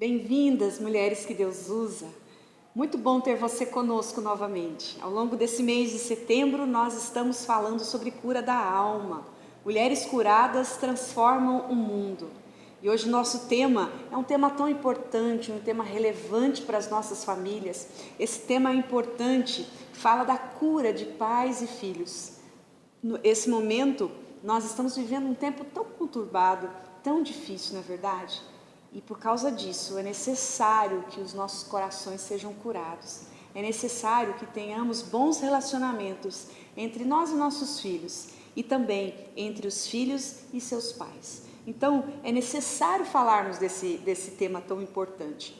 Bem-vindas, mulheres que Deus usa. Muito bom ter você conosco novamente. Ao longo desse mês de setembro, nós estamos falando sobre cura da alma. Mulheres curadas transformam o mundo. E hoje nosso tema é um tema tão importante, um tema relevante para as nossas famílias. Esse tema é importante, fala da cura de pais e filhos. Nesse momento, nós estamos vivendo um tempo tão conturbado, tão difícil, não é verdade? E por causa disso, é necessário que os nossos corações sejam curados. É necessário que tenhamos bons relacionamentos entre nós e nossos filhos e também entre os filhos e seus pais. Então, é necessário falarmos desse tema tão importante.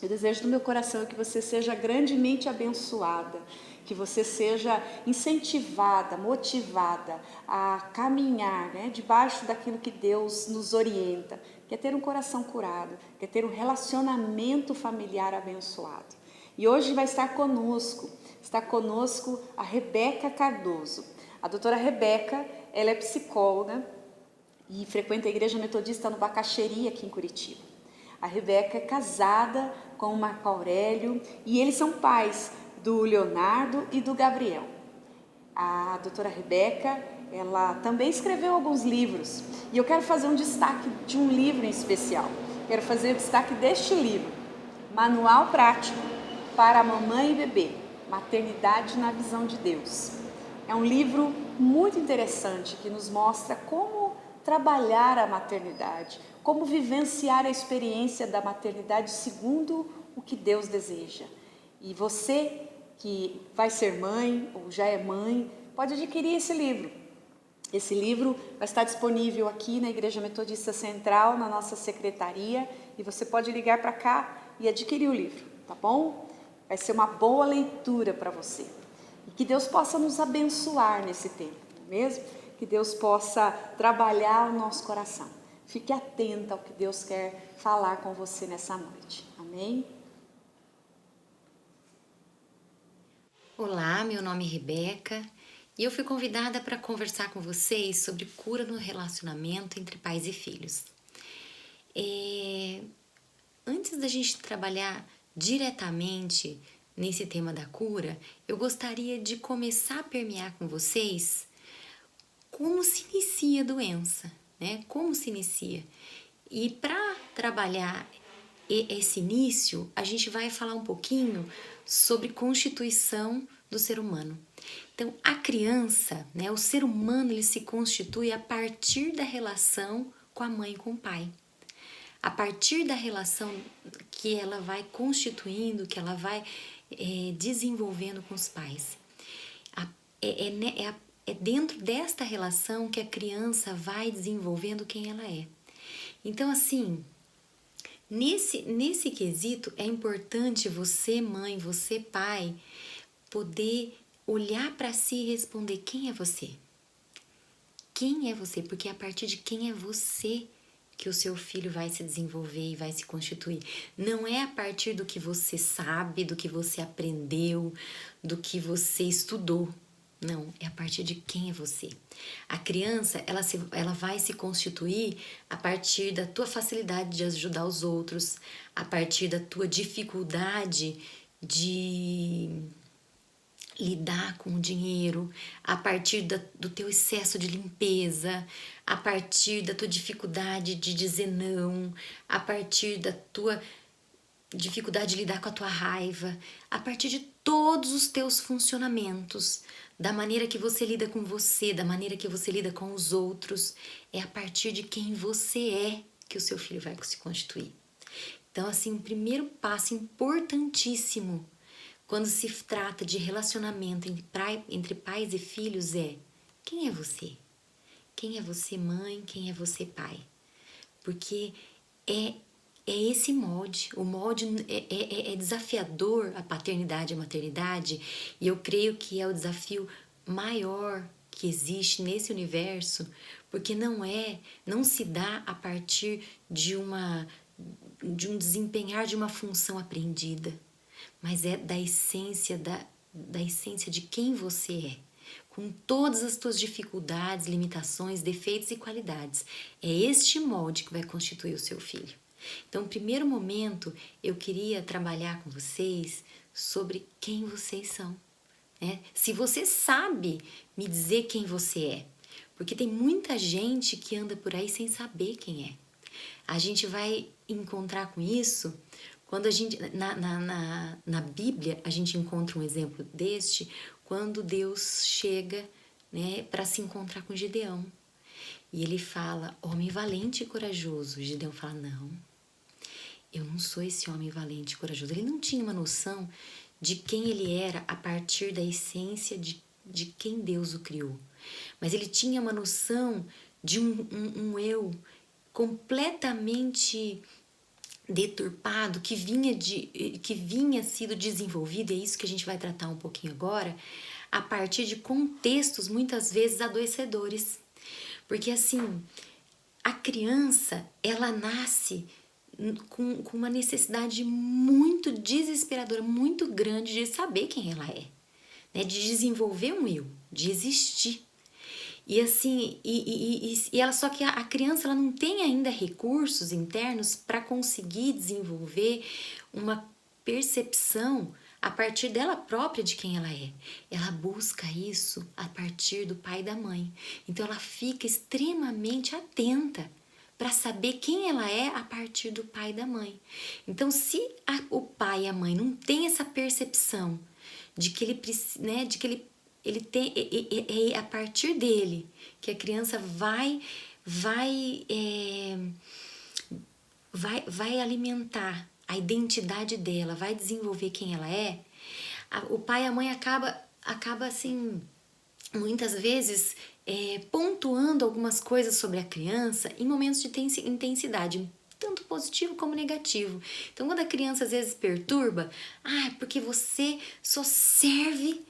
Eu desejo do meu coração que você seja grandemente abençoada, que você seja incentivada, motivada a caminhar, debaixo daquilo que Deus nos orienta, que é ter um coração curado, que é ter um relacionamento familiar abençoado. E hoje está conosco a Rebeca Cardoso. A doutora Rebeca, ela é psicóloga e frequenta a Igreja Metodista no Bacaxeria, aqui em Curitiba. A Rebeca é casada com o Marco Aurélio e eles são pais do Leonardo e do Gabriel. A doutora Rebeca, ela também escreveu alguns livros e eu quero fazer um destaque de um livro em especial. Quero fazer o destaque deste livro, Manual Prático para a Mamãe e Bebê, Maternidade na Visão de Deus. É um livro muito interessante que nos mostra como trabalhar a maternidade, como vivenciar a experiência da maternidade segundo o que Deus deseja. E você que vai ser mãe ou já é mãe, pode adquirir esse livro. Esse livro vai estar disponível aqui na Igreja Metodista Central, na nossa secretaria, e você pode ligar para cá e adquirir o livro, tá bom? Vai ser uma boa leitura para você. E que Deus possa nos abençoar nesse tempo, não é mesmo? Que Deus possa trabalhar o nosso coração. Fique atenta ao que Deus quer falar com você nessa noite. Amém? Olá, meu nome é Rebeca e eu fui convidada para conversar com vocês sobre cura no relacionamento entre pais e filhos. Antes da gente trabalhar diretamente nesse tema da cura, eu gostaria de começar a permear com vocês como se inicia a doença, né? Como se inicia. E para trabalhar esse início, a gente vai falar um pouquinho sobre constituição do ser humano. Então, a criança, né, o ser humano, ele se constitui a partir da relação com a mãe e com o pai. A partir da relação que ela vai constituindo, que ela vai desenvolvendo com os pais. É dentro desta relação que a criança vai desenvolvendo quem ela é. Então, assim, nesse quesito, é importante você, mãe, você, pai, poder olhar para si e responder: quem é você? Quem é você? Porque é a partir de quem é você que o seu filho vai se desenvolver e vai se constituir. Não é a partir do que você sabe, do que você aprendeu, do que você estudou. Não, é a partir de quem é você. A criança, ela vai se constituir a partir da tua facilidade de ajudar os outros, a partir da tua dificuldade de lidar com o dinheiro, a partir do teu excesso de limpeza, a partir da tua dificuldade de dizer não, a partir da tua dificuldade de lidar com a tua raiva, a partir de todos os teus funcionamentos, da maneira que você lida com você, da maneira que você lida com os outros, é a partir de quem você é que o seu filho vai se constituir. Então, assim, o primeiro passo importantíssimo quando se trata de relacionamento entre pais e filhos é: quem é você? Quem é você, mãe? Quem é você, pai? Porque é esse molde. O molde é desafiador, a paternidade e a maternidade, e eu creio que é o desafio maior que existe nesse universo, porque não se dá a partir de um desempenhar de uma função aprendida, mas é da essência de quem você é, com todas as tuas dificuldades, limitações, defeitos e qualidades. É este molde que vai constituir o seu filho. Então, no primeiro momento, eu queria trabalhar com vocês sobre quem vocês são, né? Se você sabe me dizer quem você é, porque tem muita gente que anda por aí sem saber quem é. A gente vai encontrar com isso quando a gente, na Bíblia, a gente encontra um exemplo deste, quando Deus chega, né, para se encontrar com Gideão. E ele fala, homem valente e corajoso. Gideão fala, não, eu não sou esse homem valente e corajoso. Ele não tinha uma noção de quem ele era a partir da essência de quem Deus o criou. Mas ele tinha uma noção de um eu completamente deturpado, que vinha sido desenvolvido, é isso que a gente vai tratar um pouquinho agora, a partir de contextos muitas vezes adoecedores. Porque assim, a criança, ela nasce com uma necessidade muito desesperadora, muito grande de saber quem ela é, né? De desenvolver um eu, de existir. E assim, ela, só que a criança, ela não tem ainda recursos internos para conseguir desenvolver uma percepção a partir dela própria de quem ela é. Ela busca isso a partir do pai e da mãe. Então ela fica extremamente atenta para saber quem ela é a partir do pai e da mãe. Então, se o pai e a mãe não têm essa percepção de que ele tem, é a partir dele que a criança vai alimentar a identidade dela, vai desenvolver quem ela é. O pai e a mãe acaba assim, muitas vezes pontuando algumas coisas sobre a criança em momentos de intensidade, tanto positivo como negativo. Então, quando a criança às vezes perturba, porque você só serve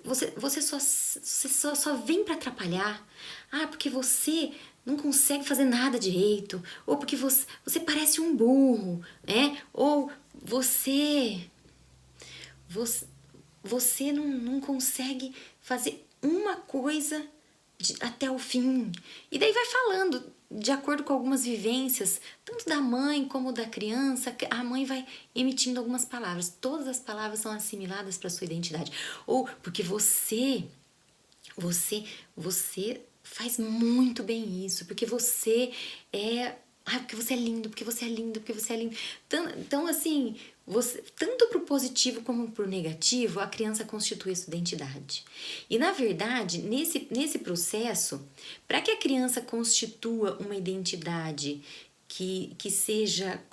você só vem para atrapalhar. Porque você não consegue fazer nada direito. Ou porque você parece um burro, né? Ou você não consegue fazer uma coisa até o fim. E daí vai falando, de acordo com algumas vivências, tanto da mãe como da criança, a mãe vai emitindo algumas palavras. Todas as palavras são assimiladas para sua identidade. Ou porque você faz muito bem isso, porque você é... porque você é lindo, porque você é lindo, porque você é lindo. Então assim, tanto para o positivo como para o negativo, a criança constitui sua identidade. E, na verdade, nesse processo, para que a criança constitua uma identidade que seja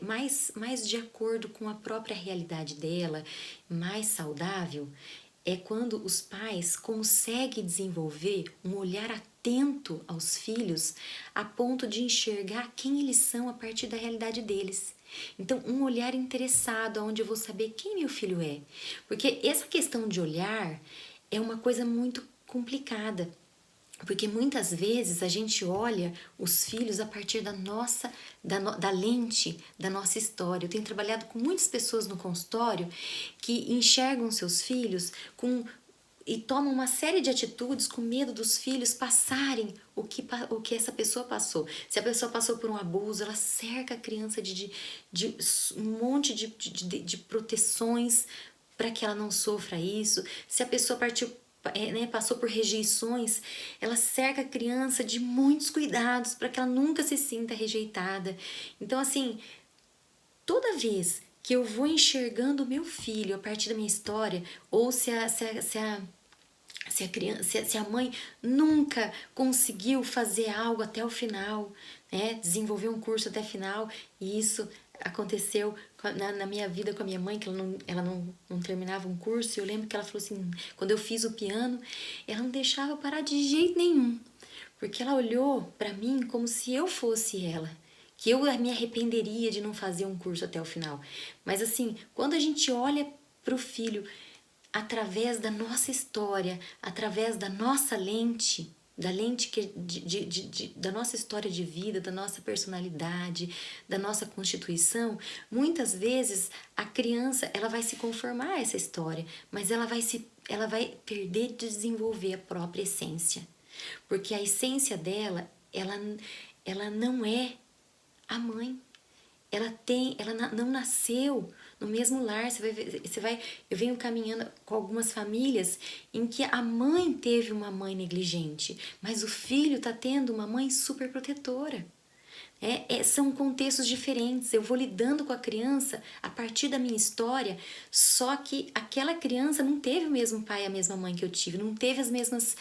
mais de acordo com a própria realidade dela, mais saudável, é quando os pais conseguem desenvolver um olhar atento aos filhos a ponto de enxergar quem eles são a partir da realidade deles. Então, um olhar interessado, onde eu vou saber quem meu filho é. Porque essa questão de olhar é uma coisa muito complicada. Porque muitas vezes a gente olha os filhos a partir da lente da nossa história. Eu tenho trabalhado com muitas pessoas no consultório que enxergam seus filhos e tomam uma série de atitudes com medo dos filhos passarem o que essa pessoa passou. Se a pessoa passou por um abuso, ela cerca a criança de um monte de proteções para que ela não sofra isso. Se a pessoa passou por rejeições, ela cerca a criança de muitos cuidados para que ela nunca se sinta rejeitada. Então, assim, toda vez que eu vou enxergando o meu filho a partir da minha história, ou se a mãe nunca conseguiu fazer algo até o final, né, desenvolver um curso até o final, e isso aconteceu na minha vida com a minha mãe, que ela não terminava um curso. E eu lembro que ela falou assim, quando eu fiz o piano, ela não deixava eu parar de jeito nenhum, porque ela olhou para mim como se eu fosse ela, que eu me arrependeria de não fazer um curso até o final. Mas assim, quando a gente olha para o filho através da nossa história, através da nossa lente, da nossa história de vida, da nossa personalidade, da nossa constituição, muitas vezes a criança, ela vai se conformar a essa história, mas ela vai perder de desenvolver a própria essência, porque a essência dela, ela não é a mãe. Ela não nasceu no mesmo lar. Eu venho caminhando com algumas famílias em que a mãe teve uma mãe negligente, mas o filho está tendo uma mãe super protetora. São contextos diferentes. Eu vou lidando com a criança a partir da minha história, só que aquela criança não teve o mesmo pai e a mesma mãe que eu tive, não teve as mesmas,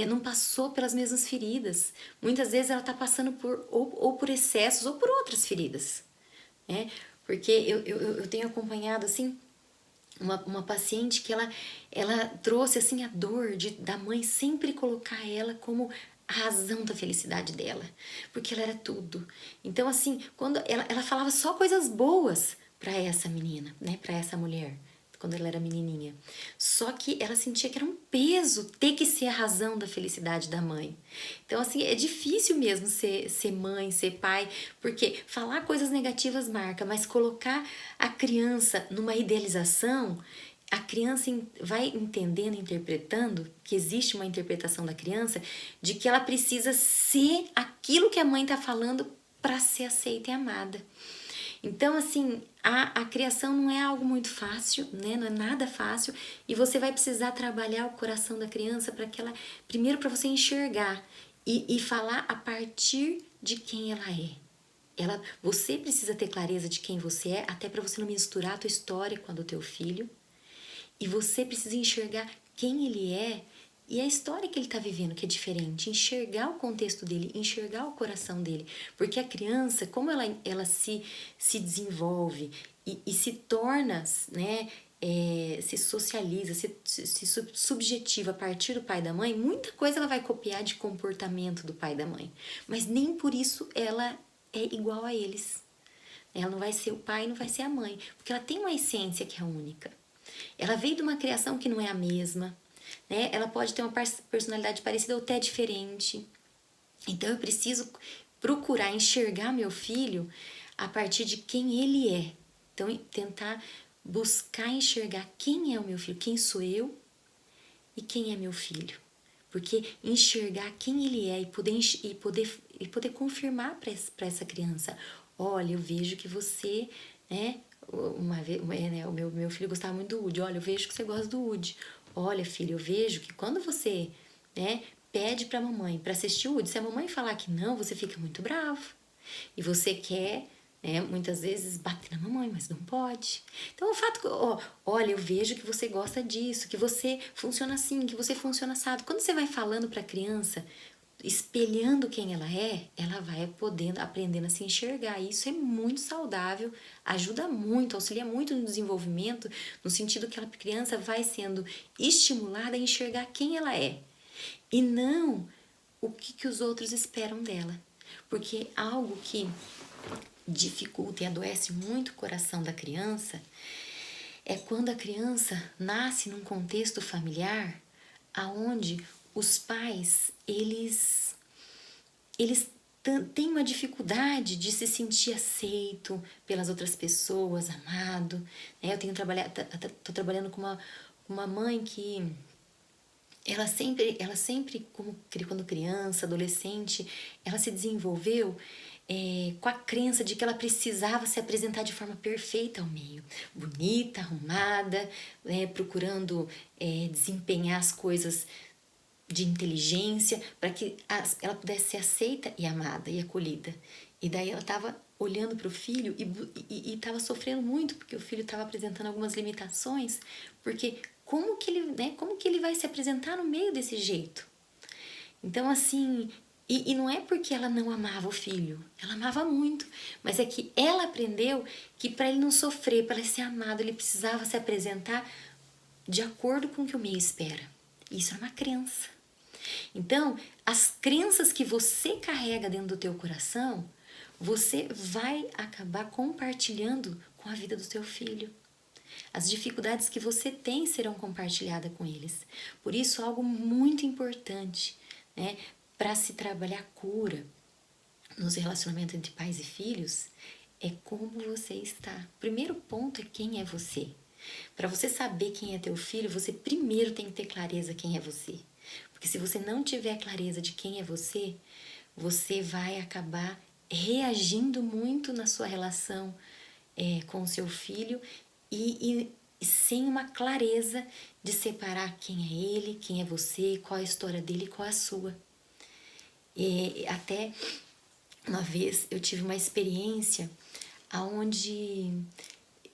não passou pelas mesmas feridas. Muitas vezes ela está passando ou por excessos ou por outras feridas. Porque eu tenho acompanhado assim uma paciente que ela trouxe assim a dor da mãe sempre colocar ela como a razão da felicidade dela, porque ela era tudo. Então assim, quando ela falava só coisas boas para essa menina, né, para essa mulher, quando ela era menininha. Só que ela sentia que era um peso ter que ser a razão da felicidade da mãe. Então, assim, é difícil mesmo ser mãe, ser pai, porque falar coisas negativas marca, mas colocar a criança numa idealização, a criança vai entendendo, interpretando, que existe uma interpretação da criança, de que ela precisa ser aquilo que a mãe está falando para ser aceita e amada. Então, assim, a criação não é algo muito fácil, né? Não é nada fácil, e você vai precisar trabalhar o coração da criança para que ela, primeiro para você enxergar e falar a partir de quem ela é. Você precisa ter clareza de quem você é, até para você não misturar a tua história com a do teu filho, e você precisa enxergar quem ele é e a história que ele está vivendo, que é diferente, enxergar o contexto dele, enxergar o coração dele. Porque a criança, como ela se desenvolve e se torna, né, se socializa, se subjetiva a partir do pai e da mãe, muita coisa ela vai copiar de comportamento do pai e da mãe. Mas nem por isso ela é igual a eles. Ela não vai ser o pai, não vai ser a mãe, porque ela tem uma essência que é única. Ela veio de uma criação que não é a mesma, né? Ela pode ter uma personalidade parecida ou até diferente. Então eu preciso procurar enxergar meu filho a partir de quem ele é. Então tentar buscar enxergar quem é o meu filho, quem sou eu e quem é meu filho. Porque enxergar quem ele é e poder confirmar para essa criança, olha, eu vejo que você, né, uma vez, né, o meu filho gostava muito do Woody. Olha, eu vejo que você gosta do Woody. Olha, filho, eu vejo que quando você, né, pede pra mamãe pra assistir o Woody, se a mamãe falar que não, você fica muito bravo. E você quer, né, muitas vezes bater na mamãe, mas não pode. Então, o fato que, olha, eu vejo que você gosta disso, que você funciona assim, que você funciona assado. Quando você vai falando pra criança, espelhando quem ela é, ela vai podendo, aprendendo a se enxergar. Isso é muito saudável, ajuda muito, auxilia muito no desenvolvimento, no sentido que a criança vai sendo estimulada a enxergar quem ela é e não o que os outros esperam dela. Porque algo que dificulta e adoece muito o coração da criança é quando a criança nasce num contexto familiar aonde os pais, eles têm uma dificuldade de se sentir aceito pelas outras pessoas, amado. Eu tô trabalhando com uma mãe que ela sempre quando criança, adolescente, ela se desenvolveu com a crença de que ela precisava se apresentar de forma perfeita ao meio, bonita, arrumada, procurando desempenhar as coisas de inteligência para que ela pudesse ser aceita e amada e acolhida. E daí ela estava olhando para o filho e estava sofrendo muito porque o filho estava apresentando algumas limitações, porque como que ele vai se apresentar no meio desse jeito? Então, assim, e não é porque ela não amava o filho, ela amava muito, mas é que ela aprendeu que para ele não sofrer, para ele ser amado, ele precisava se apresentar de acordo com o que o meio espera. Isso é uma crença. Então, as crenças que você carrega dentro do teu coração, você vai acabar compartilhando com a vida do teu filho. As dificuldades que você tem serão compartilhadas com eles. Por isso, algo muito importante, né, para se trabalhar cura nos relacionamentos entre pais e filhos, é como você está. O primeiro ponto é quem é você. Para você saber quem é teu filho, você primeiro tem que ter clareza quem é você. Porque se você não tiver clareza de quem é você, você vai acabar reagindo muito na sua relação com o seu filho e sem uma clareza de separar quem é ele, quem é você, qual a história dele e qual a sua. Até uma vez eu tive uma experiência onde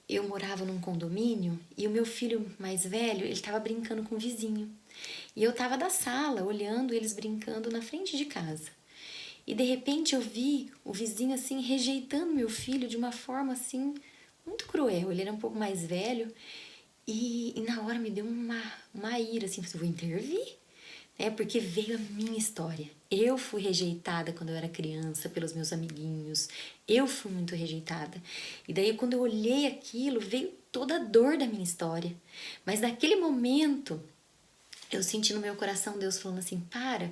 eu morava num condomínio e o meu filho mais velho, ele estava brincando com o vizinho. E eu estava da sala, olhando eles brincando na frente de casa. E de repente eu vi o vizinho assim rejeitando meu filho de uma forma assim muito cruel. Ele era um pouco mais velho e na hora me deu uma ira assim, eu vou intervir, né? Porque veio a minha história. Eu fui rejeitada quando eu era criança pelos meus amiguinhos. Eu fui muito rejeitada. E daí quando eu olhei aquilo, veio toda a dor da minha história. Mas naquele momento eu senti no meu coração Deus falando assim, para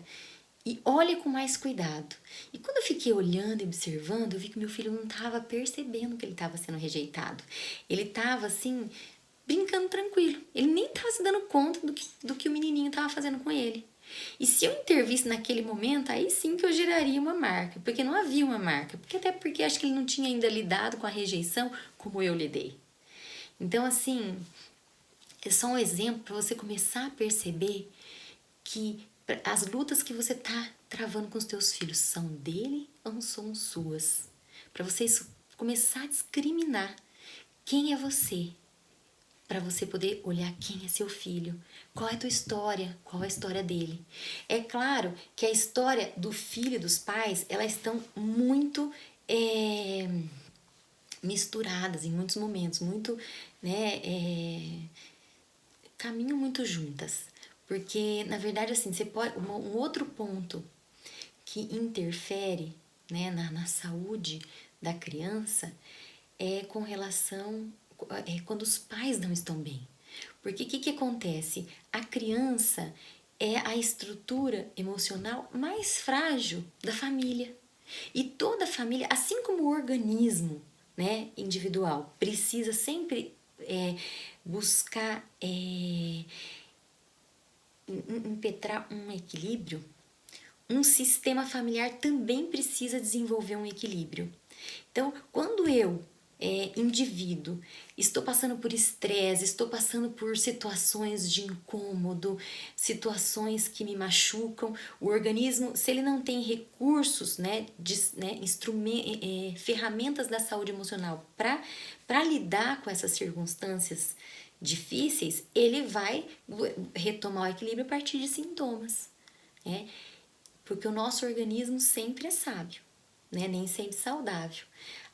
e olhe com mais cuidado. E quando eu fiquei olhando e observando, eu vi que meu filho não estava percebendo que ele estava sendo rejeitado. Ele estava assim, brincando tranquilo. Ele nem estava se dando conta do que o menininho estava fazendo com ele. E se eu intervisse naquele momento, aí sim que eu geraria uma marca. Porque não havia uma marca. Até porque acho que ele não tinha ainda lidado com a rejeição como eu lidei. Então, assim, é só um exemplo para você começar a perceber que as lutas que você tá travando com os teus filhos são dele ou são suas? Para você começar a discriminar quem é você, para você poder olhar quem é seu filho, qual é a tua história, qual é a história dele. É claro que a história do filho e dos pais, elas estão muito misturadas em muitos momentos, muito, né, caminham muito juntas. Porque, na verdade, assim, você pode. Um outro ponto que interfere, né, na saúde da criança é com relação. Quando os pais não estão bem. Porque o que acontece? A criança é a estrutura emocional mais frágil da família. E toda família, assim como o organismo, né, individual, precisa sempre buscar impetrar um equilíbrio, um sistema familiar também precisa desenvolver um equilíbrio. Então, quando eu, indivíduo, estou passando por estresse, estou passando por situações de incômodo, situações que me machucam, o organismo, se ele não tem recursos, né, ferramentas da saúde emocional para lidar com essas circunstâncias difíceis, ele vai retomar o equilíbrio a partir de sintomas, né? Porque o nosso organismo sempre é sábio, né? Nem sempre saudável.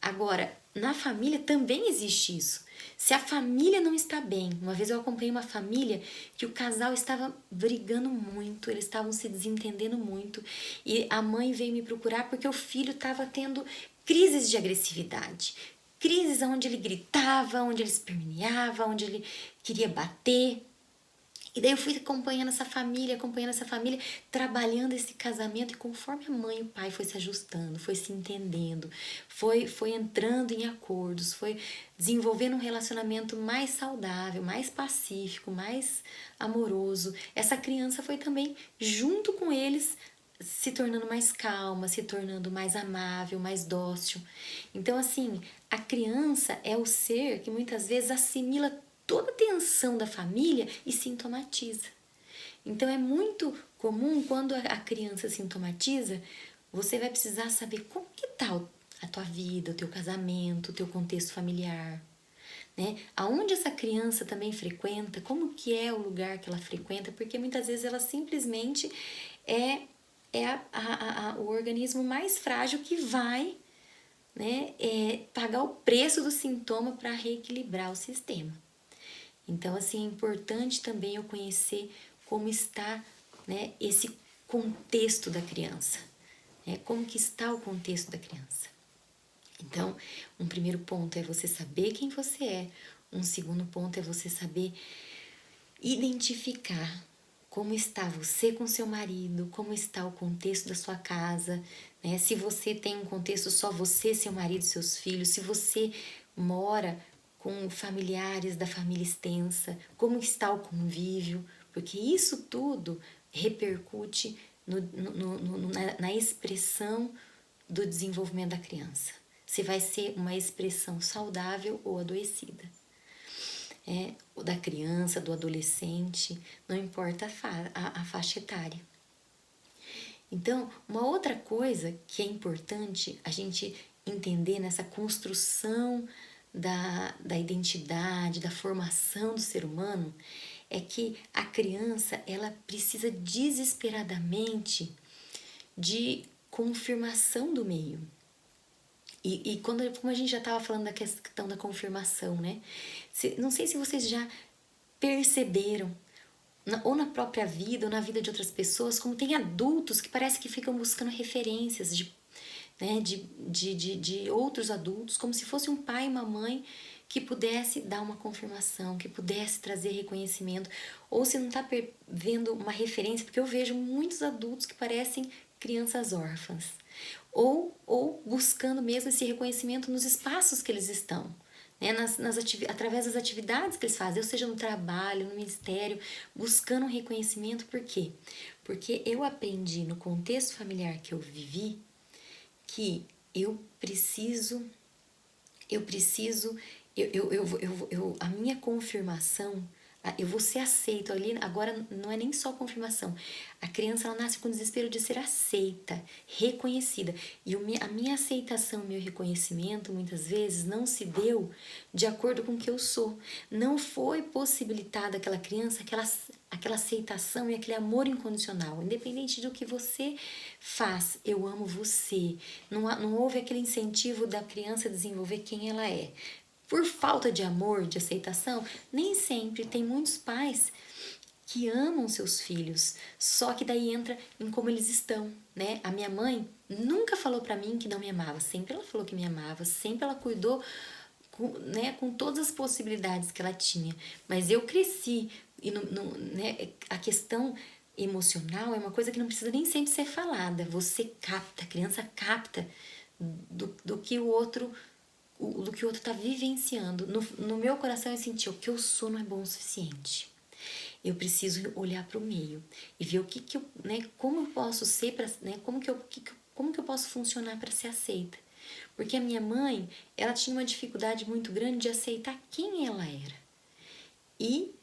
Agora, na família também existe isso. Se a família não está bem, uma vez eu acompanhei uma família que o casal estava brigando muito, eles estavam se desentendendo muito e a mãe veio me procurar porque o filho estava tendo crises de agressividade. Crises onde ele gritava, onde ele esperneava, onde ele queria bater. E daí eu fui acompanhando essa família, trabalhando esse casamento, e conforme a mãe e o pai foi se ajustando, foi se entendendo, foi entrando em acordos, foi desenvolvendo um relacionamento mais saudável, mais pacífico, mais amoroso, essa criança foi também, junto com eles, se tornando mais calma, se tornando mais amável, mais dócil. Então, assim, a criança é o ser que muitas vezes assimila toda a tensão da família e sintomatiza. Então, é muito comum quando a criança sintomatiza, você vai precisar saber como que está a tua vida, o teu casamento, o teu contexto familiar, né? Aonde essa criança também frequenta, como que é o lugar que ela frequenta, porque muitas vezes ela simplesmente é o organismo mais frágil que vai, né, pagar o preço do sintoma para reequilibrar o sistema. Então, assim, é importante também eu conhecer como está, né, esse contexto da criança, né, como que está o contexto da criança. Então, um primeiro ponto é você saber quem você é, um segundo ponto é você saber identificar como está você com seu marido, como está o contexto da sua casa, né? Se você tem um contexto só você, seu marido, seus filhos, se você mora com familiares da família extensa, como está o convívio, porque isso tudo repercute na expressão do desenvolvimento da criança. Se vai ser uma expressão saudável ou adoecida. Da criança, do adolescente, não importa a faixa etária. Então, uma outra coisa que é importante a gente entender nessa construção da identidade, da formação do ser humano, é que a criança, ela precisa desesperadamente de confirmação do meio. E como a gente já estava falando da questão da confirmação, né? Não sei se vocês já perceberam, ou na própria vida, ou na vida de outras pessoas, como tem adultos que parece que ficam buscando referências de outros adultos, como se fosse um pai e uma mãe que pudesse dar uma confirmação, que pudesse trazer reconhecimento, ou se não está vendo uma referência, porque eu vejo muitos adultos que parecem crianças órfãs, ou buscando mesmo esse reconhecimento nos espaços que eles estão, né? Através das atividades que eles fazem, ou seja, no trabalho, no ministério, buscando um reconhecimento. Por quê? Porque eu aprendi no contexto familiar que eu vivi que a minha confirmação, eu vou ser aceito ali. Agora não é nem só confirmação, a criança, ela nasce com o desespero de ser aceita, reconhecida, e a minha aceitação, meu reconhecimento muitas vezes não se deu de acordo com o que eu sou. Não foi possibilitada àquela criança aquela aceitação e aquele amor incondicional, independente do que você faz. Eu amo você. Não houve aquele incentivo da criança a desenvolver quem ela é. Por falta de amor, de aceitação, nem sempre. Tem muitos pais que amam seus filhos, só que daí entra em como eles estão, né? A minha mãe nunca falou pra mim que não me amava, sempre ela falou que me amava, sempre ela cuidou com todas as possibilidades que ela tinha, mas eu cresci e a questão emocional é uma coisa que não precisa nem sempre ser falada. Você capta, a criança capta do que o outro está vivenciando. No meu coração eu senti: o que eu sou não é bom o suficiente. Eu preciso olhar para o meio e ver como eu posso ser, como que eu posso funcionar para ser aceita. Porque a minha mãe, ela tinha uma dificuldade muito grande de aceitar quem ela era. E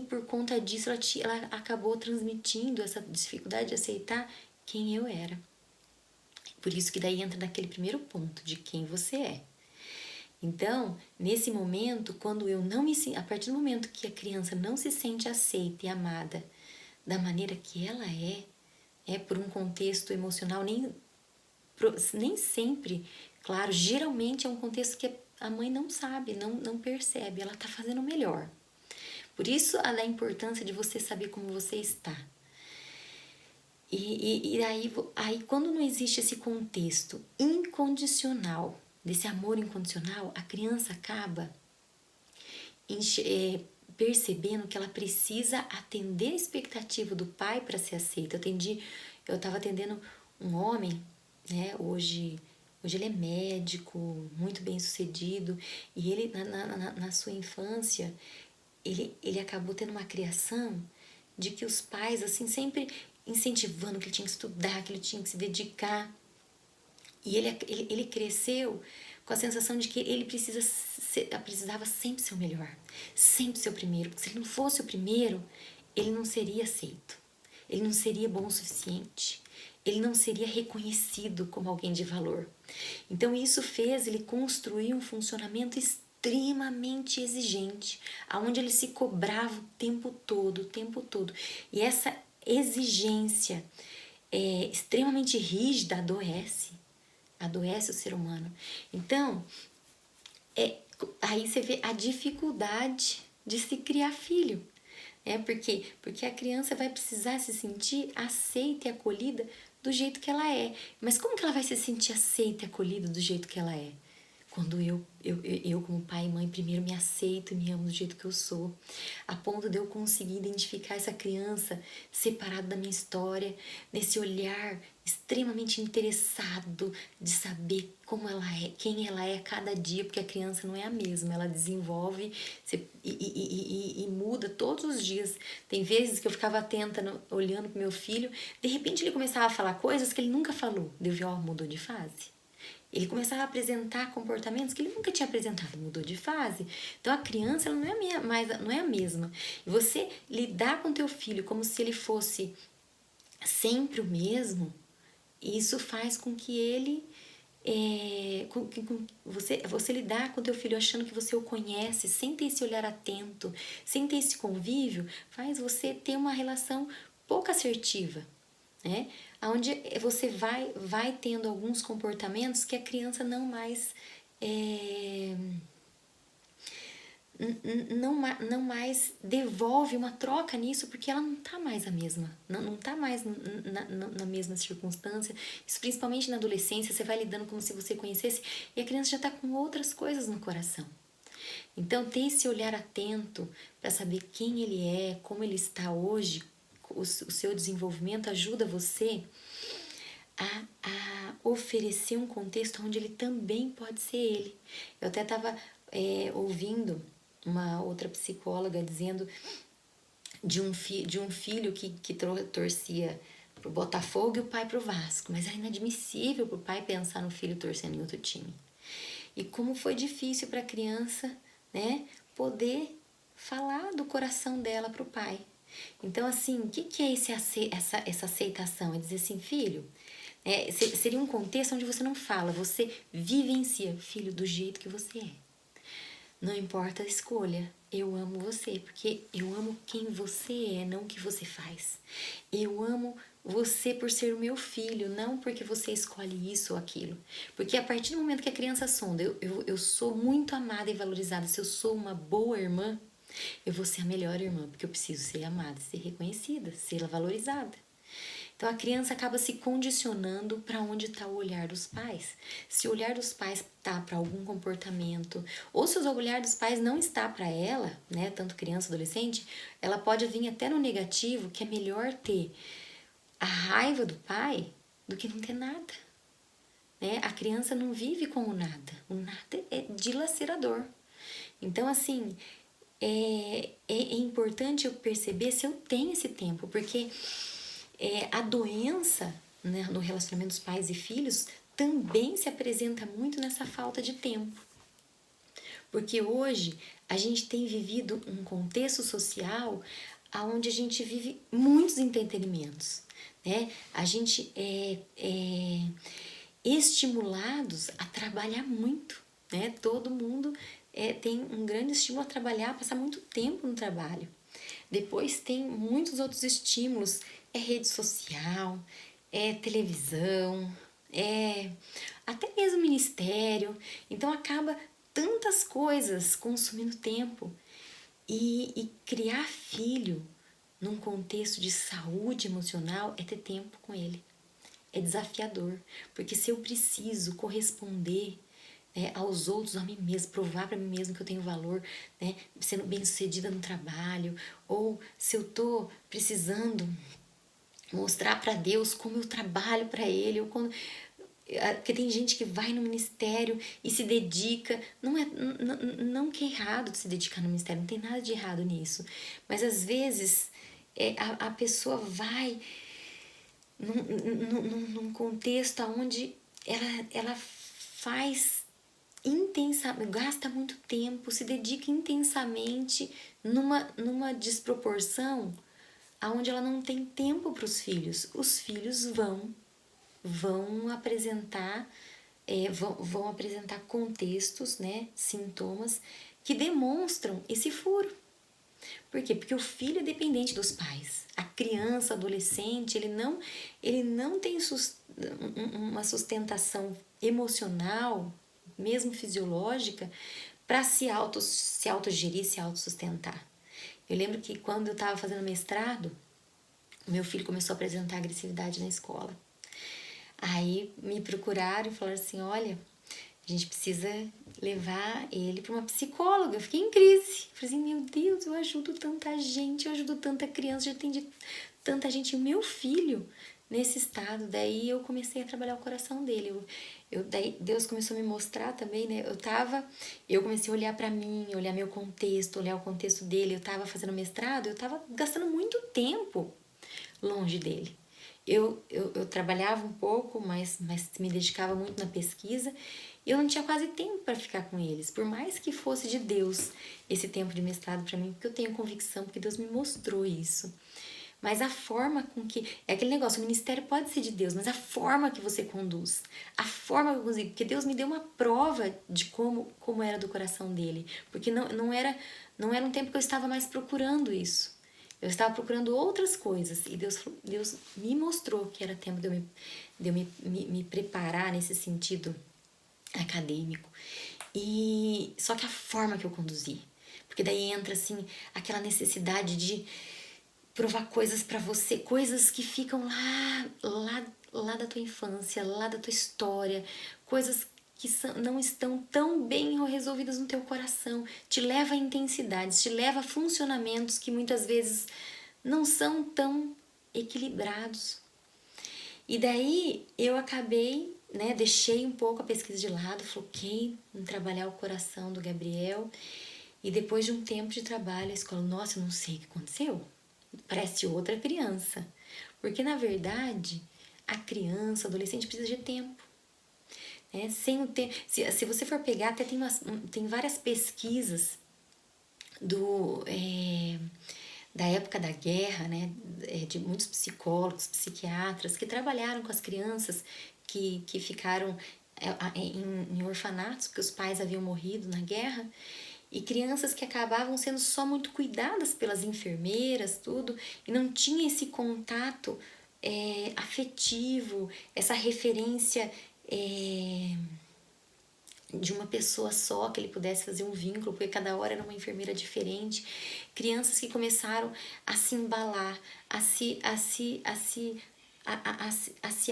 por conta disso, ela acabou transmitindo essa dificuldade de aceitar quem eu era. Por isso que daí entra naquele primeiro ponto de quem você é. Então, nesse momento, a partir do momento que a criança não se sente aceita e amada da maneira que ela é por um contexto emocional, nem sempre, claro, geralmente é um contexto que a mãe não sabe, não percebe, ela está fazendo o melhor. Por isso, a importância de você saber como você está. E aí, quando não existe esse contexto incondicional, desse amor incondicional, a criança acaba percebendo que ela precisa atender a expectativa do pai para ser aceita. Eu estava atendendo um homem, né? Hoje ele é médico, muito bem sucedido, e ele na sua infância ele acabou tendo uma criação de que os pais assim sempre incentivando que ele tinha que estudar, que ele tinha que se dedicar. E ele cresceu com a sensação de que ele precisava sempre ser o melhor, sempre ser o primeiro, porque se ele não fosse o primeiro, ele não seria aceito, ele não seria bom o suficiente, ele não seria reconhecido como alguém de valor. Então isso fez ele construir um funcionamento extremamente exigente, aonde ele se cobrava o tempo todo. E essa exigência extremamente rígida adoece o ser humano. Então, aí você vê a dificuldade de se criar filho. Porque a criança vai precisar se sentir aceita e acolhida do jeito que ela é. Mas como que ela vai se sentir aceita e acolhida do jeito que ela é? quando eu como pai e mãe, primeiro me aceito e me amo do jeito que eu sou, a ponto de eu conseguir identificar essa criança separada da minha história, nesse olhar extremamente interessado de saber como ela é, quem ela é a cada dia, porque a criança não é a mesma, ela desenvolve e muda todos os dias. Tem vezes que eu ficava atenta, olhando pro meu filho, de repente ele começava a falar coisas que ele nunca falou, eu vi, ó, mudou de fase. Ele começava a apresentar comportamentos que ele nunca tinha apresentado, mudou de fase. Então a criança ela não é a mesma. E você lidar com teu filho como se ele fosse sempre o mesmo, isso faz com que ele você lidar com teu filho achando que você o conhece, sem ter esse olhar atento, sem ter esse convívio, faz você ter uma relação pouco assertiva, né? Onde você vai tendo alguns comportamentos que a criança não mais não mais devolve uma troca nisso, porque ela não tá mais a mesma, não tá mais na mesma circunstância. Isso principalmente na adolescência, você vai lidando como se você conhecesse e a criança já tá com outras coisas no coração. Então, ter esse olhar atento para saber quem ele é, como ele está hoje, o seu desenvolvimento ajuda você a oferecer um contexto onde ele também pode ser ele. Eu até estava ouvindo uma outra psicóloga dizendo de um filho que torcia pro Botafogo e o pai pro Vasco, mas era inadmissível pro pai pensar no filho torcendo em outro time. E como foi difícil para a criança, né, poder falar do coração dela pro pai. Então, assim, o que é essa aceitação? É dizer assim, filho, seria um contexto onde você não fala, você vivencia, filho, do jeito que você é. Não importa a escolha, eu amo você, porque eu amo quem você é, não o que você faz. Eu amo você por ser o meu filho, não porque você escolhe isso ou aquilo. Porque a partir do momento que a criança sonda, eu sou muito amada e valorizada, se eu sou uma boa irmã, eu vou ser a melhor irmã, porque eu preciso ser amada, ser reconhecida, ser valorizada. Então a criança acaba se condicionando para onde está o olhar dos pais. Se o olhar dos pais está para algum comportamento, ou se o olhar dos pais não está para ela, né, tanto criança, adolescente, ela pode vir até no negativo, que é melhor ter a raiva do pai do que não ter nada. Né? A criança não vive com o nada. O nada é dilacerador. Então, assim, é importante eu perceber se eu tenho esse tempo, porque a doença, né, no relacionamento dos pais e filhos também se apresenta muito nessa falta de tempo. Porque hoje a gente tem vivido um contexto social onde a gente vive muitos entretenimentos. Né? A gente é estimulados a trabalhar muito. Né? Todo mundo tem um grande estímulo a trabalhar, a passar muito tempo no trabalho. Depois tem muitos outros estímulos, rede social, televisão, até mesmo ministério. Então acaba tantas coisas consumindo tempo. E criar filho num contexto de saúde emocional é ter tempo com ele. É desafiador, porque se eu preciso corresponder aos outros, a mim mesma, provar para mim mesma que eu tenho valor, né, sendo bem-sucedida no trabalho, ou se eu tô precisando mostrar para Deus como eu trabalho para Ele, ou quando, porque tem gente que vai no ministério e se dedica, não que é errado de se dedicar no ministério, não tem nada de errado nisso, mas às vezes a pessoa vai num contexto onde ela faz intensamente, gasta muito tempo, se dedica intensamente numa desproporção aonde ela não tem tempo para os filhos. Os filhos vão apresentar vão apresentar contextos, né, sintomas que demonstram esse furo. Por quê? Porque o filho é dependente dos pais. A criança, adolescente, ele não tem uma sustentação emocional, mesmo fisiológica, para se autogerir, se autossustentar. Eu lembro que quando eu estava fazendo mestrado, meu filho começou a apresentar agressividade na escola. Aí me procuraram e falaram assim, olha, A gente precisa levar ele para uma psicóloga. Eu fiquei em crise. Falei assim, meu Deus, eu ajudo tanta gente, eu ajudo tanta criança, já atendi tanta gente. E o meu filho nesse estado, daí eu comecei a trabalhar o coração dele. Daí Deus começou a me mostrar também, né? Eu comecei a olhar para mim, olhar meu contexto, olhar o contexto dele. Eu tava fazendo mestrado, eu tava gastando muito tempo longe dele. Eu trabalhava um pouco, mas me dedicava muito na pesquisa e eu não tinha quase tempo para ficar com eles, por mais que fosse de Deus esse tempo de mestrado para mim, porque eu tenho convicção, porque Deus me mostrou isso. Mas a forma com que... É aquele negócio, o ministério pode ser de Deus, mas a forma que você conduz, a forma que eu conduzi, porque Deus me deu uma prova de como era do coração dele, porque não era um tempo que eu estava mais procurando isso. Eu estava procurando outras coisas e Deus me mostrou que era tempo de eu me preparar nesse sentido acadêmico. E só que a forma que eu conduzi, porque daí entra assim aquela necessidade de provar coisas para você, coisas que ficam lá da tua infância, lá da tua história, coisas que não estão tão bem resolvidas no teu coração, te leva a intensidades, te leva a funcionamentos que muitas vezes não são tão equilibrados. E daí eu acabei, né, deixei um pouco a pesquisa de lado, foquei em trabalhar o coração do Gabriel. E depois de um tempo de trabalho, a escola, nossa, eu não sei o que aconteceu. Parece outra criança. Porque, na verdade, a criança, o adolescente precisa de tempo. Sem o tempo, se você for pegar, até tem várias pesquisas da época da guerra, né, de muitos psicólogos, psiquiatras que trabalharam com as crianças que ficaram em orfanatos, porque os pais haviam morrido na guerra, e crianças que acabavam sendo só muito cuidadas pelas enfermeiras, tudo, e não tinha esse contato afetivo, essa referência de uma pessoa só, que ele pudesse fazer um vínculo, porque cada hora era uma enfermeira diferente. Crianças que começaram a se embalar, a se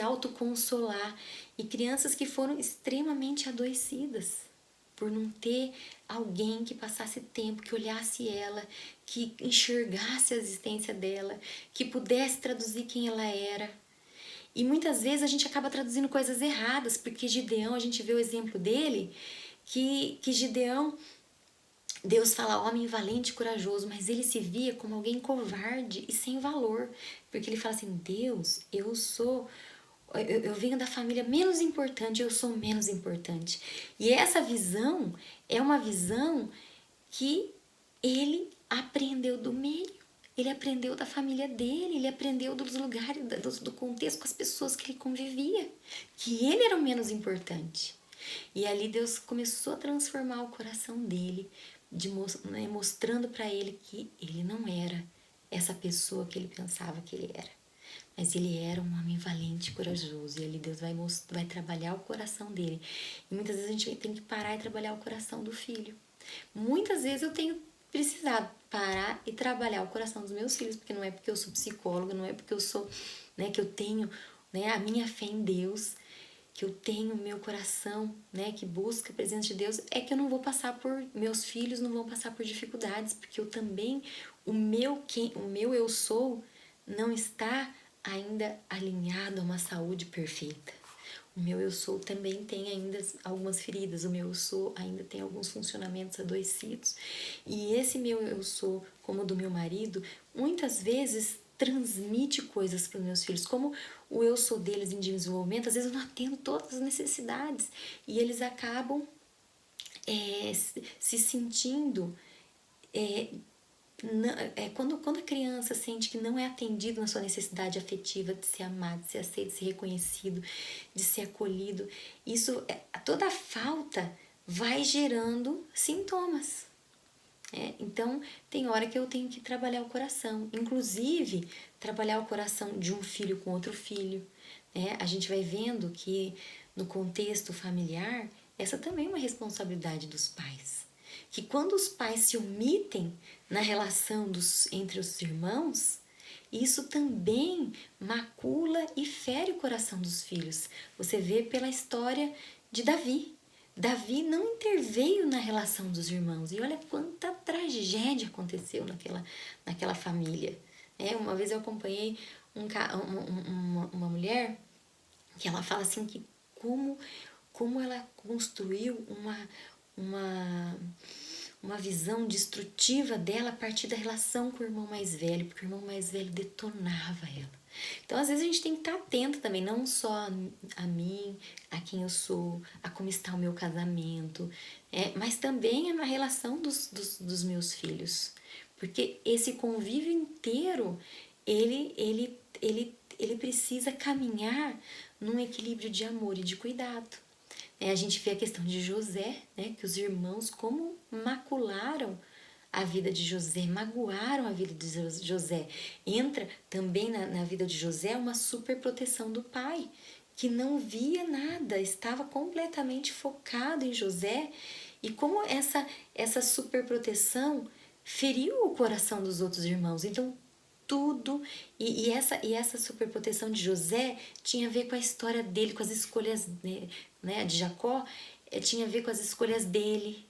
autoconsolar, e crianças que foram extremamente adoecidas por não ter alguém que passasse tempo, que olhasse ela, que enxergasse a existência dela, que pudesse traduzir quem ela era. E muitas vezes a gente acaba traduzindo coisas erradas, porque Gideão, a gente vê o exemplo dele, que Gideão, Deus fala homem valente e corajoso, mas ele se via como alguém covarde e sem valor, porque ele fala assim, Deus, eu venho da família menos importante, eu sou menos importante. E essa visão é uma visão que ele aprendeu do meio. Ele aprendeu da família dele, ele aprendeu dos lugares, do contexto com as pessoas que ele convivia, que ele era o menos importante. E ali Deus começou a transformar o coração dele, mostrando para ele que ele não era essa pessoa que ele pensava que ele era. Mas ele era um homem valente e corajoso. E ali Deus vai trabalhar o coração dele. E muitas vezes a gente tem que parar e trabalhar o coração do filho. Muitas vezes eu tenho precisado parar e trabalhar o coração dos meus filhos, porque não é porque eu sou psicóloga, não é porque eu sou, né, que eu tenho, né, a minha fé em Deus, que eu tenho meu coração, né, que busca a presença de Deus, é que eu não vou passar meus filhos não vão passar por dificuldades, porque eu também, o meu eu sou não está ainda alinhado a uma saúde perfeita. O meu eu sou também tem ainda algumas feridas, o meu eu sou ainda tem alguns funcionamentos adoecidos. E esse meu eu sou, como o do meu marido, muitas vezes transmite coisas para os meus filhos. Como o eu sou deles em desenvolvimento, às vezes eu não atendo todas as necessidades. E eles acabam se sentindo... quando a criança sente que não é atendido na sua necessidade afetiva de ser amado, de ser aceito, de ser reconhecido, de ser acolhido, toda a falta vai gerando sintomas. Então, tem hora que eu tenho que trabalhar o coração, inclusive trabalhar o coração de um filho com outro filho. A gente vai vendo que no contexto familiar, essa também é uma responsabilidade dos pais. Que quando os pais se omitem na relação entre os irmãos, isso também macula e fere o coração dos filhos. Você vê pela história de Davi. Davi não interveio na relação dos irmãos. E olha quanta tragédia aconteceu naquela família. Uma vez eu acompanhei uma mulher que ela fala assim que como ela construiu uma visão destrutiva dela a partir da relação com o irmão mais velho, porque o irmão mais velho detonava ela. Então, às vezes, a gente tem que estar atento também, não só a mim, a quem eu sou, a como está o meu casamento, mas também na relação dos meus filhos. Porque esse convívio inteiro, ele precisa caminhar num equilíbrio de amor e de cuidado. A gente vê a questão de José, que os irmãos como macularam a vida de José, magoaram a vida de José. Entra também na vida de José uma superproteção do pai, que não via nada, estava completamente focado em José. E como essa superproteção feriu o coração dos outros irmãos. Então, tudo, e essa superproteção de José tinha a ver com a história dele, com as escolhas, de Jacó, tinha a ver com as escolhas dele,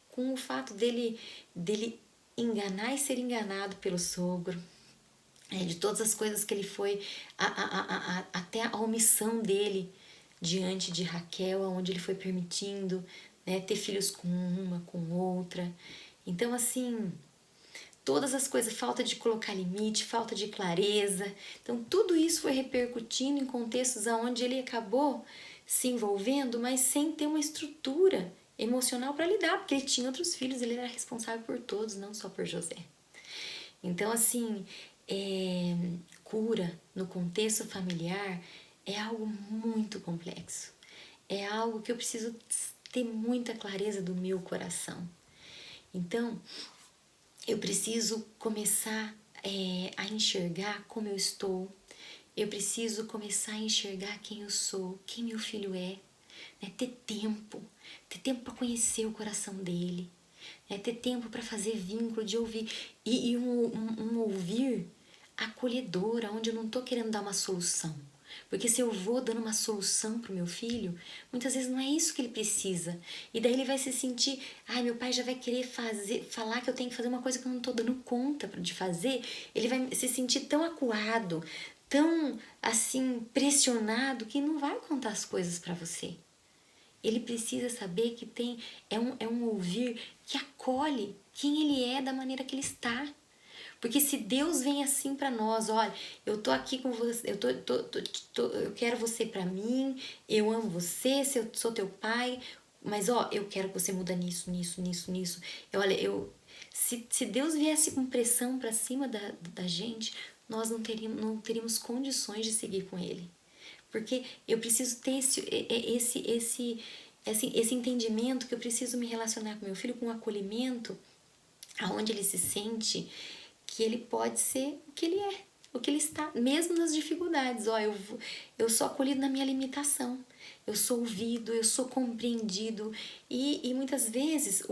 com o fato dele enganar e ser enganado pelo sogro, de todas as coisas que ele foi, até a omissão dele diante de Raquel, onde ele foi permitindo ter filhos com uma, com outra. Então, assim, todas as coisas, falta de colocar limite, falta de clareza. Então, tudo isso foi repercutindo em contextos onde ele acabou se envolvendo, mas sem ter uma estrutura emocional para lidar, porque ele tinha outros filhos, ele era responsável por todos, não só por José. Então, assim, cura no contexto familiar é algo muito complexo. É algo que eu preciso ter muita clareza do meu coração. Então, eu preciso começar a enxergar como eu estou. Eu preciso começar a enxergar quem eu sou, quem meu filho é. Ter tempo para conhecer o coração dele. Ter tempo para fazer vínculo, de ouvir. E um ouvir acolhedor, onde eu não estou querendo dar uma solução. Porque se eu vou dando uma solução pro meu filho, muitas vezes não é isso que ele precisa. E daí ele vai se sentir, meu pai já vai querer falar que eu tenho que fazer uma coisa que eu não estou dando conta de fazer. Ele vai se sentir tão acuado, tão assim pressionado, que não vai contar as coisas para você. Ele precisa saber que é um ouvir que acolhe quem ele é da maneira que ele está. Porque se Deus vem assim para nós, olha, eu tô aqui com você, eu quero você para mim, eu amo você, eu sou teu pai, mas eu quero que você muda nisso. Olha, se Deus viesse com pressão para cima da gente, nós não teríamos condições de seguir com Ele. Porque eu preciso ter esse entendimento que eu preciso me relacionar com meu filho com um acolhimento, aonde ele se sente que ele pode ser o que ele é, o que ele está, mesmo nas dificuldades. Eu sou acolhido na minha limitação, eu sou ouvido, eu sou compreendido. E muitas vezes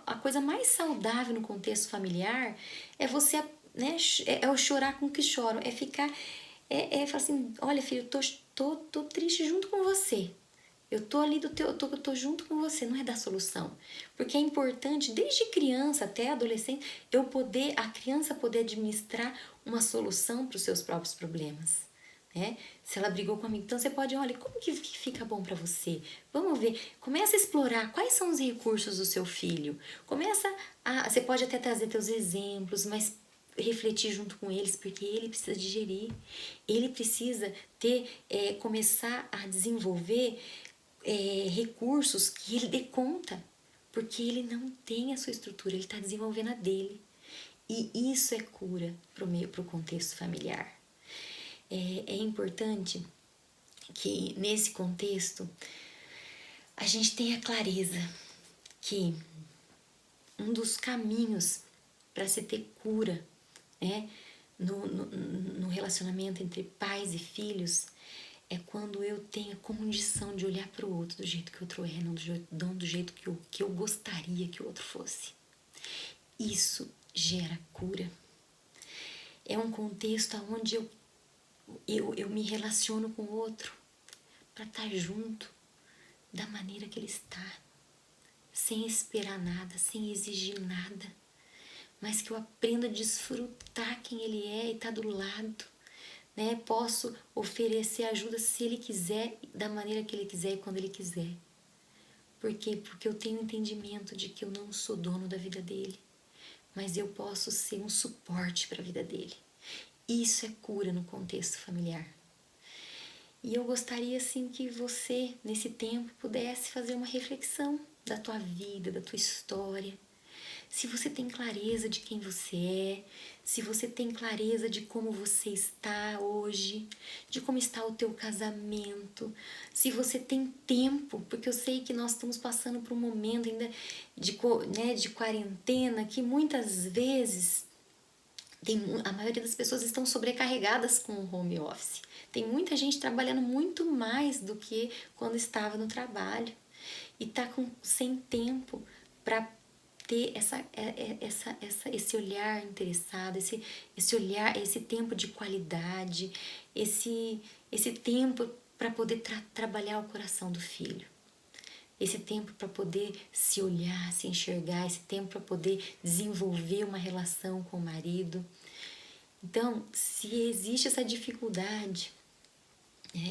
a coisa mais saudável no contexto familiar é você, é o chorar com o que choram, é ficar, falar assim, olha filho, eu tô triste junto com você. Eu tô ali eu tô junto com você, não é dar solução. Porque é importante, desde criança até adolescente, a criança poder administrar uma solução para os seus próprios problemas. Se ela brigou com um amigo, então você pode, olha, como que fica bom para você? Vamos ver, começa a explorar quais são os recursos do seu filho. Você pode até trazer teus exemplos, mas refletir junto com eles, porque ele precisa digerir, ele precisa começar a desenvolver recursos que ele dê conta, porque ele não tem a sua estrutura, ele está desenvolvendo a dele. E isso é cura para o contexto familiar. É importante que nesse contexto a gente tenha clareza que um dos caminhos para se ter cura no relacionamento entre pais e filhos é quando eu tenho a condição de olhar para o outro do jeito que o outro é, não do jeito que eu gostaria que o outro fosse. Isso gera cura. É um contexto onde eu me relaciono com o outro para estar junto, da maneira que ele está, sem esperar nada, sem exigir nada, mas que eu aprenda a desfrutar quem ele é e estar do lado, né? Posso oferecer ajuda se ele quiser, da maneira que ele quiser e quando ele quiser. Por quê? Porque eu tenho entendimento de que eu não sou dono da vida dele, mas eu posso ser um suporte para a vida dele. Isso é cura no contexto familiar. E eu gostaria assim que você, nesse tempo, pudesse fazer uma reflexão da tua vida, da tua história. Se você tem clareza de quem você é, se você tem clareza de como você está hoje, de como está o teu casamento, se você tem tempo, porque eu sei que nós estamos passando por um momento ainda de quarentena, que muitas vezes a maioria das pessoas estão sobrecarregadas com o home office. Tem muita gente trabalhando muito mais do que quando estava no trabalho e está sem tempo para ter esse olhar interessado, esse olhar, esse tempo de qualidade, esse tempo para poder trabalhar o coração do filho. Esse tempo para poder se olhar, se enxergar, esse tempo para poder desenvolver uma relação com o marido. Então, se existe essa dificuldade,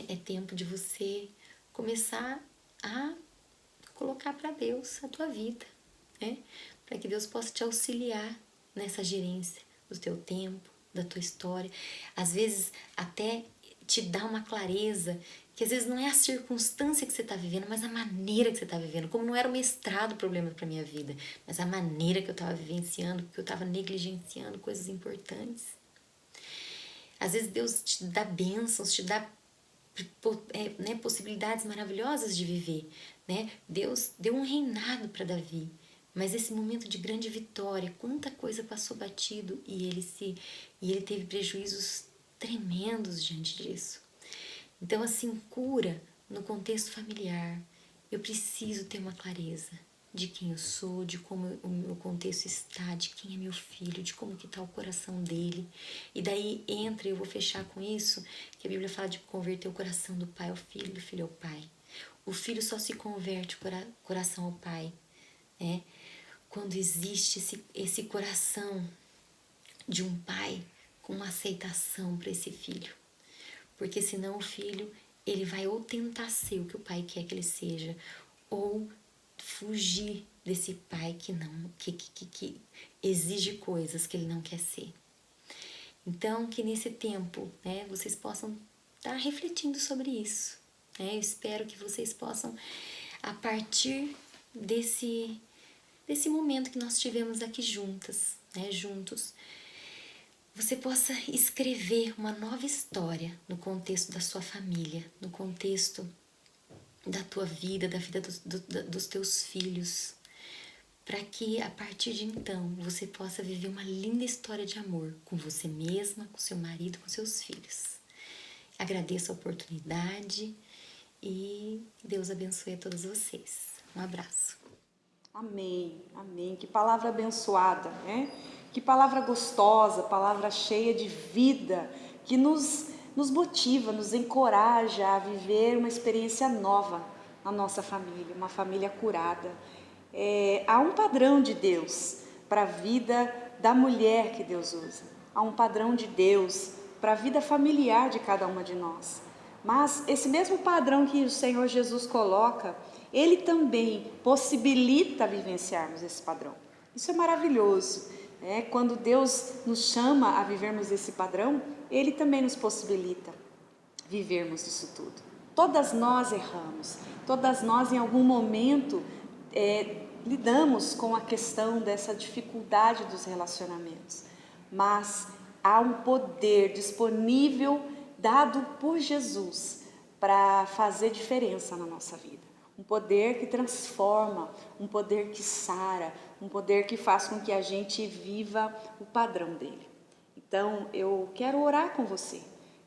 é tempo de você começar a colocar para Deus a tua vida, né? Para que Deus possa te auxiliar nessa gerência do teu tempo, da tua história. Às vezes até te dá uma clareza que às vezes não é a circunstância que você está vivendo, mas a maneira que você está vivendo. Como não era o mestrado o problema para minha vida, mas a maneira que eu estava vivenciando, porque eu estava negligenciando coisas importantes. Às vezes Deus te dá bênçãos, te dá possibilidades maravilhosas de viver, né? Deus deu um reinado para Davi, mas esse momento de grande vitória, quanta coisa passou batido e ele teve prejuízos tremendos diante disso. Então, assim, cura no contexto familiar. Eu preciso ter uma clareza de quem eu sou, de como o meu contexto está, de quem é meu filho, de como que está o coração dele. E daí eu vou fechar com isso, que a Bíblia fala de converter o coração do pai ao filho, do filho ao pai. O filho só se converte o coração ao pai, né? Quando existe esse coração de um pai com uma aceitação para esse filho. Porque senão o filho, ele vai ou tentar ser o que o pai quer que ele seja, ou fugir desse pai que exige coisas que ele não quer ser. Então, que nesse tempo, né, vocês possam estar refletindo sobre isso. Né? Eu espero que vocês possam, a partir desse momento que nós tivemos aqui juntas, né, juntos, você possa escrever uma nova história no contexto da sua família, no contexto da tua vida, da vida dos teus filhos, para que a partir de então você possa viver uma linda história de amor com você mesma, com seu marido, com seus filhos. Agradeço a oportunidade e Deus abençoe a todos vocês. Um abraço. Amém, amém. Que palavra abençoada, né? Que palavra gostosa, palavra cheia de vida, que nos motiva, nos encoraja a viver uma experiência nova na nossa família, uma família curada. Há um padrão de Deus para a vida da mulher que Deus usa. Há um padrão de Deus para a vida familiar de cada uma de nós. Mas esse mesmo padrão que o Senhor Jesus coloca, Ele também possibilita vivenciarmos esse padrão. Isso é maravilhoso, né? Quando Deus nos chama a vivermos esse padrão, Ele também nos possibilita vivermos isso tudo. Todas nós erramos, todas nós em algum momento lidamos com a questão dessa dificuldade dos relacionamentos, mas há um poder disponível dado por Jesus para fazer diferença na nossa vida. Um poder que transforma, um poder que sara, um poder que faz com que a gente viva o padrão dele. Então, eu quero orar com você.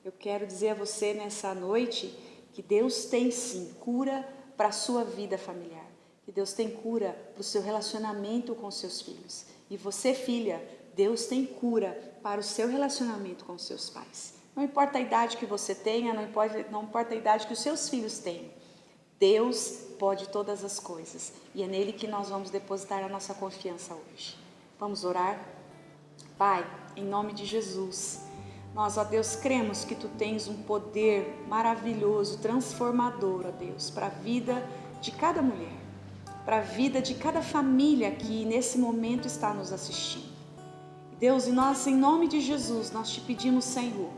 Eu quero dizer a você nessa noite que Deus tem sim cura para a sua vida familiar. Que Deus tem cura para o seu relacionamento com seus filhos. E você, filha, Deus tem cura para o seu relacionamento com seus pais. Não importa a idade que você tenha, não importa a idade que os seus filhos tenham. Deus pode todas as coisas e é nele que nós vamos depositar a nossa confiança hoje. Vamos orar? Pai, em nome de Jesus, nós, ó Deus, cremos que Tu tens um poder maravilhoso, transformador, ó Deus, para a vida de cada mulher, para a vida de cada família que nesse momento está nos assistindo. Deus, e nós, em nome de Jesus, nós te pedimos, Senhor,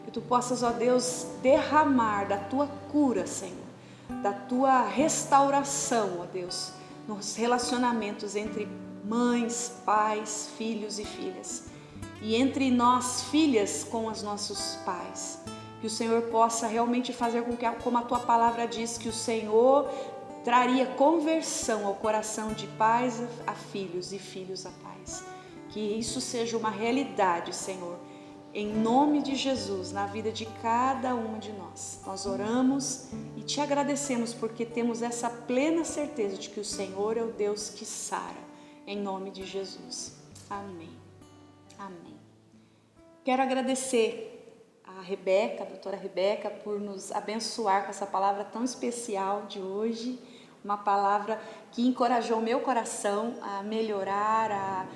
que Tu possas, ó Deus, derramar da Tua cura, Senhor, da Tua restauração, ó Deus, nos relacionamentos entre mães, pais, filhos e filhas. E entre nós, filhas, com os nossos pais. Que o Senhor possa realmente fazer com que, como a Tua palavra diz, que o Senhor traria conversão ao coração de pais a filhos e filhos a pais. Que isso seja uma realidade, Senhor, em nome de Jesus, na vida de cada uma de nós. Nós oramos e Te agradecemos porque temos essa plena certeza de que o Senhor é o Deus que sara, em nome de Jesus. Amém. Amém. Quero agradecer a Rebeca, a doutora Rebeca, por nos abençoar com essa palavra tão especial de hoje, uma palavra que encorajou o meu coração a melhorar, a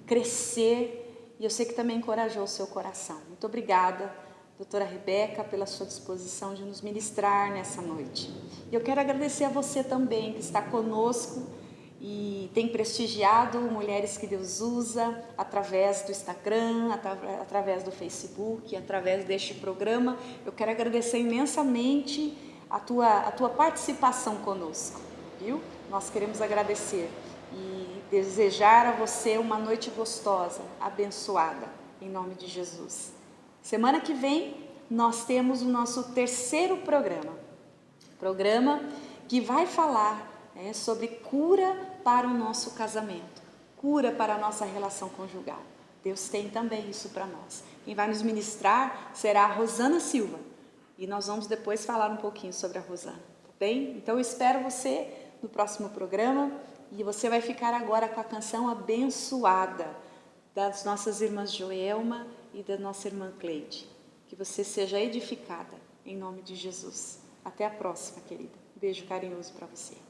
crescer, e eu sei que também encorajou o seu coração. Muito obrigada, doutora Rebeca, pela sua disposição de nos ministrar nessa noite. E eu quero agradecer a você também que está conosco e tem prestigiado Mulheres que Deus Usa através do Instagram, através do Facebook, através deste programa. Eu quero agradecer imensamente a tua participação conosco, viu? Nós queremos agradecer e desejar a você uma noite gostosa, abençoada, em nome de Jesus. Semana que vem nós temos o nosso terceiro programa que vai falar sobre cura para o nosso casamento, cura para a nossa relação conjugal. Deus tem também isso para nós. Quem vai nos ministrar será a Rosana Silva e nós vamos depois falar um pouquinho sobre a Rosana, tá bem? Então eu espero você no próximo programa e você vai ficar agora com a canção Abençoada das nossas irmãs Joelma e da nossa irmã Cleide. Que você seja edificada em nome de Jesus. Até a próxima, querida. Um beijo carinhoso para você.